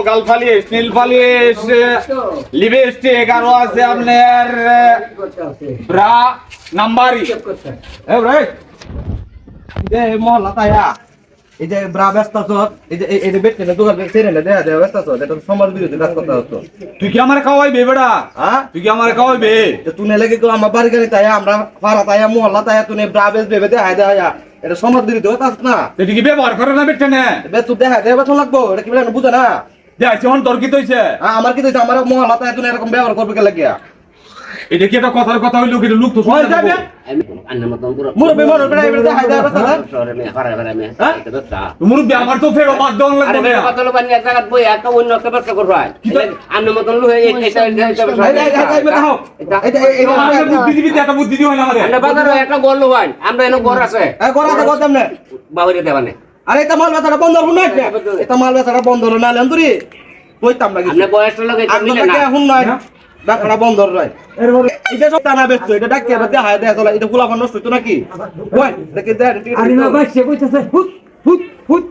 গাল ফালিশ, নীল ফালিশ, লিপস্টিক আরো আছে আপনার ব্রা নাম্বারই। এ ভাই এই মহল্লা তাইয়া এই যে ব্রা ব্যস্ত আছো, এই যে বেটে দোকান ছেড়ে না দেয়া দেয়া ব্যস্ত আছো, এটা সমাজ বিরোধী কাজ করতে হতো। তুই কি আমার খাওয়াইবে বেড়া? হ্যাঁ তুই কি আমার খাওয়াইবে? তুই লাগে তো আমার বাড়ি গাড়ি তাইয়া আমরা পাড়া তাইয়া মহল্লা তাইয়া তুই ব্রা বেচ বেবে দেয়া দেয়া এটা সমাজ বিরোধী হতাস না। এটা কি ব্যবহার করে না বেটে না? তুই দেখা দেয়া বেতন লাগবো, এটা কি বলে বুঝে না? দেখছি এখন তোর কি হইছে? আমার কি হইছে? আমার মহল্লা তাইয়া তুই এরকম ব্যবহার করবে কে লাগিয়া? এটা কি একটা কথার কথা হইলো? কি লোক তো শুনে যাবে। মুরব্বি মরবে না এবারে দেখা দেয়া বেতন। মুরব্বি আমার তো ফেরো বাদ দেওয়ার লাগবে না। কত লোক বানিয়ে জায়গা বই একটা অন্য একটা ব্যবসা করবে হয়। আন্না মতন লোক এই বুদ্ধি দিবি, একটা বুদ্ধি দিও না আমাদের। আমরা বাজারে একটা গল্ল হয়, আমরা এনে ঘর আছে। ঘর আছে কত এমনে? বাবুরে দেবানে। আরে এটা মাল বেচাটা বন্ধ হলো না, এটা মাল বেচাটা বন্ধ হলো না লেন্দুরি কইতাম না কিছু। আপনি বয়সটা লাগে মিলে না এখন নয় ডাকড়া বন্ধ রয় এরপরে এটা সব টানা ব্যস্ত, এটা ডাক কেবা দেয়া দেয়া চলা, এটা ফুলা নষ্ট হইতো নাকি? ওই দেখে দেয়া আরে না ভাই সে কইতাছে হুত হুত হুত